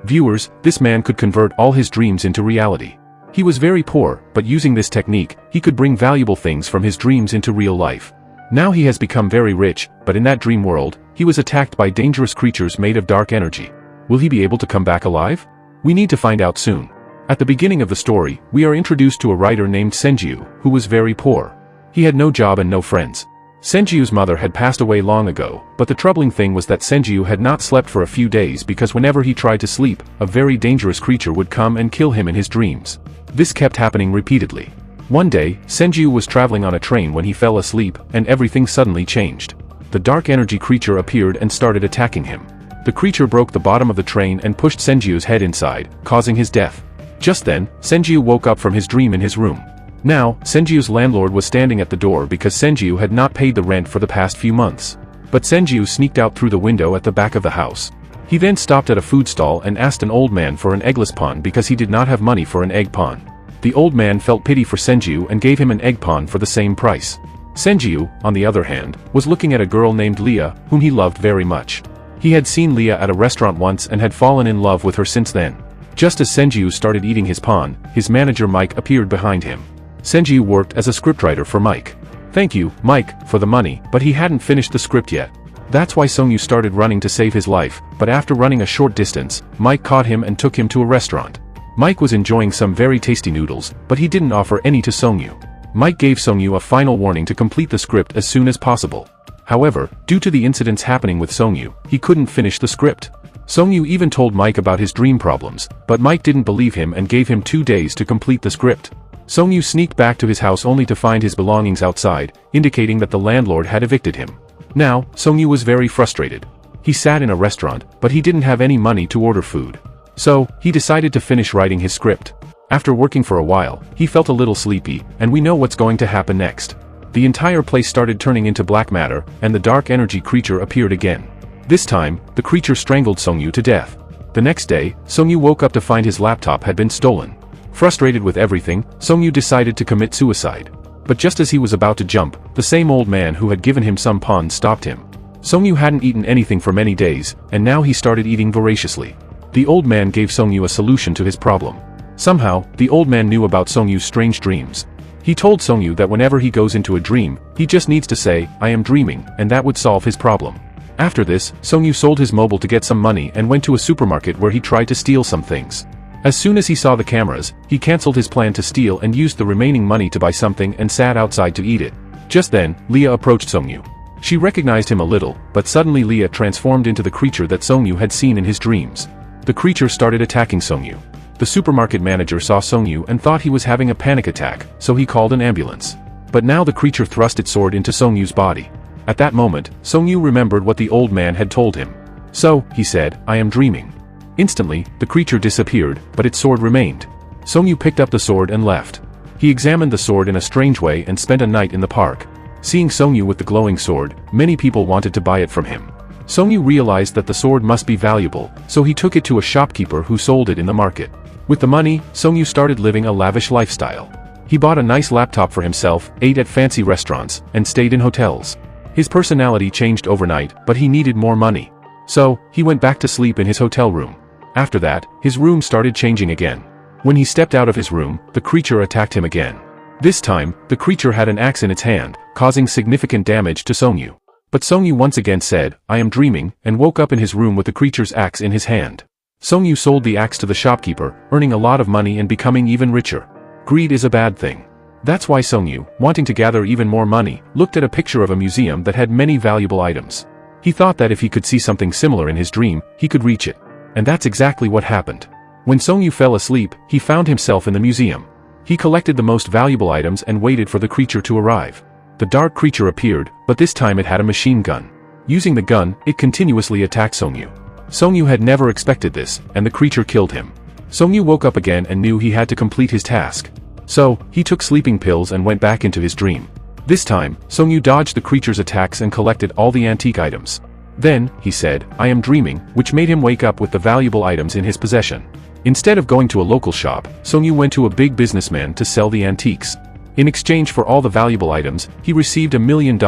Viewers, this man could convert all his dreams into reality. He was very poor, but using this technique, he could bring valuable things from his dreams into real life. Now he has become very rich, but in that dream world, he was attacked by dangerous creatures made of dark energy. Will he be able to come back alive? We need to find out soon. At the beginning of the story, we are introduced to a writer named Senju, who was very poor. He had no job and no friends. Senju's mother had passed away long ago, but the troubling thing was that Senju had not slept for a few days because whenever he tried to sleep, a very dangerous creature would come and kill him in his dreams. This kept happening repeatedly. One day, Senju was traveling on a train when he fell asleep, and everything suddenly changed. The dark energy creature appeared and started attacking him. The creature broke the bottom of the train and pushed Senju's head inside, causing his death. Just then, Senju woke up from his dream in his room. Now, Senju's landlord was standing at the door because Senju had not paid the rent for the past few months. But Senju sneaked out through the window at the back of the house. He then stopped at a food stall and asked an old man for an eggless pawn because he did not have money for an egg pawn. The old man felt pity for Senju and gave him an egg pawn for the same price. Senju, on the other hand, was looking at a girl named Leah, whom he loved very much. He had seen Leah at a restaurant once and had fallen in love with her since then. Just as Senju started eating his pawn, his manager Mike appeared behind him. Senju worked as a scriptwriter for Mike. Thank you, Mike, for the money, but he hadn't finished the script yet. That's why Songyu started running to save his life, but after running a short distance, Mike caught him and took him to a restaurant. Mike was enjoying some very tasty noodles, but he didn't offer any to Songyu. Mike gave Songyu a final warning to complete the script as soon as possible. However, due to the incidents happening with Songyu, he couldn't finish the script. Songyu even told Mike about his dream problems, but Mike didn't believe him and gave him 2 days to complete the script. Songyu sneaked back to his house only to find his belongings outside, indicating that the landlord had evicted him. Now, Songyu was very frustrated. He sat in a restaurant, but he didn't have any money to order food. So, he decided to finish writing his script. After working for a while, he felt a little sleepy, and we know what's going to happen next. The entire place started turning into black matter, and the dark energy creature appeared again. This time, the creature strangled Songyu to death. The next day, Songyu woke up to find his laptop had been stolen. Frustrated with everything, Songyu decided to commit suicide. But just as he was about to jump, the same old man who had given him some pawns stopped him. Songyu hadn't eaten anything for many days, and now he started eating voraciously. The old man gave Songyu a solution to his problem. Somehow, the old man knew about Songyu's strange dreams. He told Songyu that whenever he goes into a dream, he just needs to say, "I am dreaming," and that would solve his problem. After this, Songyu sold his mobile to get some money and went to a supermarket where he tried to steal some things. As soon as he saw the cameras, he cancelled his plan to steal and used the remaining money to buy something and sat outside to eat it. Just then, Leah approached Songyu. She recognized him a little, but suddenly Leah transformed into the creature that Songyu had seen in his dreams. The creature started attacking Songyu. The supermarket manager saw Songyu and thought he was having a panic attack, so he called an ambulance. But now the creature thrust its sword into Songyu's body. At that moment, Songyu remembered what the old man had told him. So, he said, "I am dreaming." Instantly, the creature disappeared, but its sword remained. Songyu picked up the sword and left. He examined the sword in a strange way and spent a night in the park. Seeing Songyu with the glowing sword, many people wanted to buy it from him. Songyu realized that the sword must be valuable, so he took it to a shopkeeper who sold it in the market. With the money, Songyu started living a lavish lifestyle. He bought a nice laptop for himself, ate at fancy restaurants, and stayed in hotels. His personality changed overnight, but he needed more money. So, he went back to sleep in his hotel room. After that, his room started changing again. When he stepped out of his room, the creature attacked him again. This time, the creature had an axe in its hand, causing significant damage to Songyu. But Songyu once again said, "I am dreaming," and woke up in his room with the creature's axe in his hand. Songyu sold the axe to the shopkeeper, earning a lot of money and becoming even richer. Greed is a bad thing. That's why Songyu, wanting to gather even more money, looked at a picture of a museum that had many valuable items. He thought that if he could see something similar in his dream, he could reach it. And that's exactly what happened. When Songyu fell asleep, he found himself in the museum. He collected the most valuable items and waited for the creature to arrive. The dark creature appeared, but this time it had a machine gun. Using the gun, it continuously attacked Songyu. Songyu had never expected this, and the creature killed him. Songyu woke up again and knew he had to complete his task. So, he took sleeping pills and went back into his dream. This time, Songyu dodged the creature's attacks and collected all the antique items. Then, he said, "I am dreaming," which made him wake up with the valuable items in his possession. Instead of going to a local shop, Songyu went to a big businessman to sell the antiques. In exchange for all the valuable items, he received $1 million,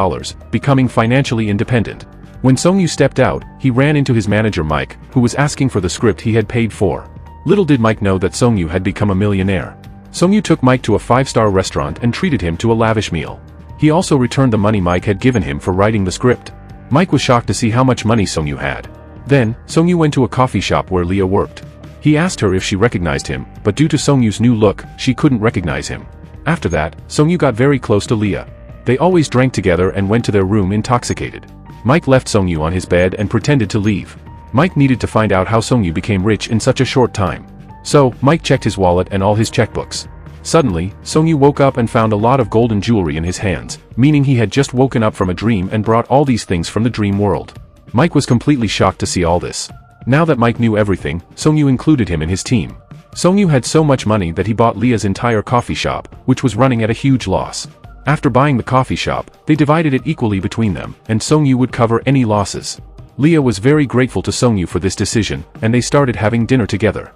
becoming financially independent. When Song-yu stepped out, he ran into his manager Mike, who was asking for the script he had paid for. Little did Mike know that Song-yu had become a millionaire. Song-yu took Mike to a 5-star restaurant and treated him to a lavish meal. He also returned the money Mike had given him for writing the script. Mike was shocked to see how much money Song-yu had. Then, Song-yu went to a coffee shop where Leah worked. He asked her if she recognized him, but due to Song-yu's new look, she couldn't recognize him. After that, Song-yu got very close to Leah. They always drank together and went to their room intoxicated. Mike left Song-yu on his bed and pretended to leave. Mike needed to find out how Song-yu became rich in such a short time. So, Mike checked his wallet and all his checkbooks. Suddenly, Song-yu woke up and found a lot of golden jewelry in his hands, meaning he had just woken up from a dream and brought all these things from the dream world. Mike was completely shocked to see all this. Now that Mike knew everything, Song-yu included him in his team. Song-yu had so much money that he bought Leah's entire coffee shop, which was running at a huge loss. After buying the coffee shop, they divided it equally between them, and Song-yu would cover any losses. Leah was very grateful to Song-yu for this decision, and they started having dinner together.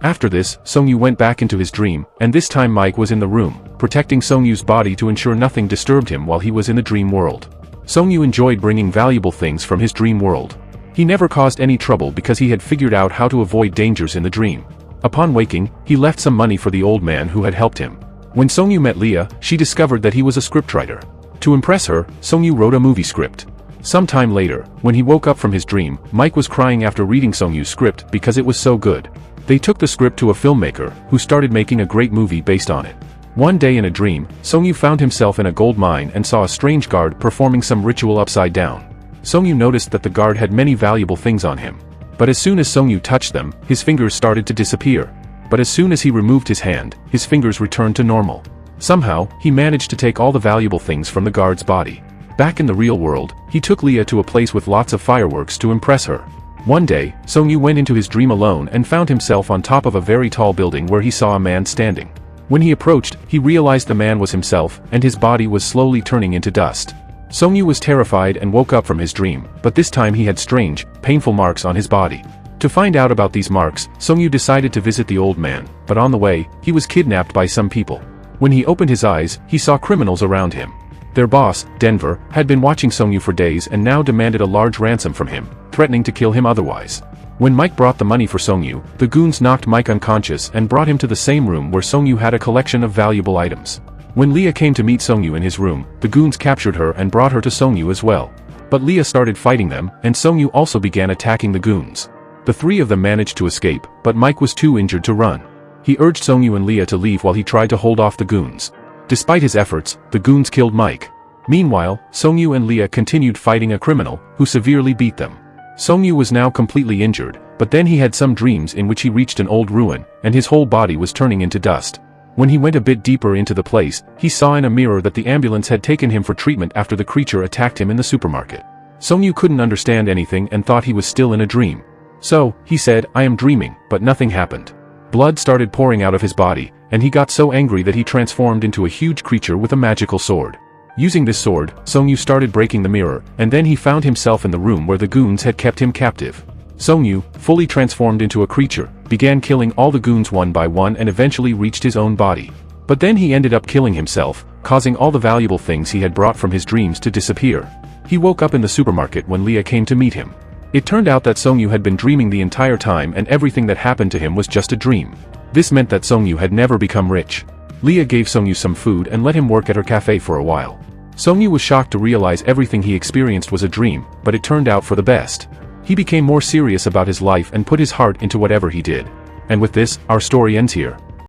After this, Song-yu went back into his dream, and this time Mike was in the room, protecting Song-yu's body to ensure nothing disturbed him while he was in the dream world. Song-yu enjoyed bringing valuable things from his dream world. He never caused any trouble because he had figured out how to avoid dangers in the dream. Upon waking, he left some money for the old man who had helped him. When Song-yu met Leah, she discovered that he was a scriptwriter. To impress her, Song-yu wrote a movie script. Some time later, when he woke up from his dream, Mike was crying after reading Song-yu's script because it was so good. They took the script to a filmmaker, who started making a great movie based on it. One day in a dream, Song-yu found himself in a gold mine and saw a strange guard performing some ritual upside down. Song-yu noticed that the guard had many valuable things on him. But as soon as Song-yu touched them, his fingers started to disappear. But as soon as he removed his hand, his fingers returned to normal. Somehow, he managed to take all the valuable things from the guard's body. Back in the real world, he took Leah to a place with lots of fireworks to impress her. One day, Song-yu went into his dream alone and found himself on top of a very tall building where he saw a man standing. When he approached, he realized the man was himself, and his body was slowly turning into dust. Song-yu was terrified and woke up from his dream, but this time he had strange, painful marks on his body. To find out about these marks, Song-yu decided to visit the old man, but on the way, he was kidnapped by some people. When he opened his eyes, he saw criminals around him. Their boss, Denver, had been watching Song-yu for days and now demanded a large ransom from him, threatening to kill him otherwise. When Mike brought the money for Song-yu, the goons knocked Mike unconscious and brought him to the same room where Song-yu had a collection of valuable items. When Leah came to meet Song-yu in his room, the goons captured her and brought her to Song-yu as well. But Leah started fighting them, and Song-yu also began attacking the goons. The three of them managed to escape, but Mike was too injured to run. He urged Song-yu and Leah to leave while he tried to hold off the goons. Despite his efforts, the goons killed Mike. Meanwhile, Song-yu and Leah continued fighting a criminal, who severely beat them. Song-yu was now completely injured, but then he had some dreams in which he reached an old ruin, and his whole body was turning into dust. When he went a bit deeper into the place, he saw in a mirror that the ambulance had taken him for treatment after the creature attacked him in the supermarket. Song-yu couldn't understand anything and thought he was still in a dream. So, he said, "I am dreaming," but nothing happened. Blood started pouring out of his body, and he got so angry that he transformed into a huge creature with a magical sword. Using this sword, Song-yu started breaking the mirror, and then he found himself in the room where the goons had kept him captive. Song-yu, fully transformed into a creature, began killing all the goons one by one and eventually reached his own body. But then he ended up killing himself, causing all the valuable things he had brought from his dreams to disappear. He woke up in the supermarket when Leah came to meet him. It turned out that Song-yu had been dreaming the entire time and everything that happened to him was just a dream. This meant that Song-yu had never become rich. Leah gave Song-yu some food and let him work at her cafe for a while. Song-yu was shocked to realize everything he experienced was a dream, but it turned out for the best. He became more serious about his life and put his heart into whatever he did. And with this, our story ends here.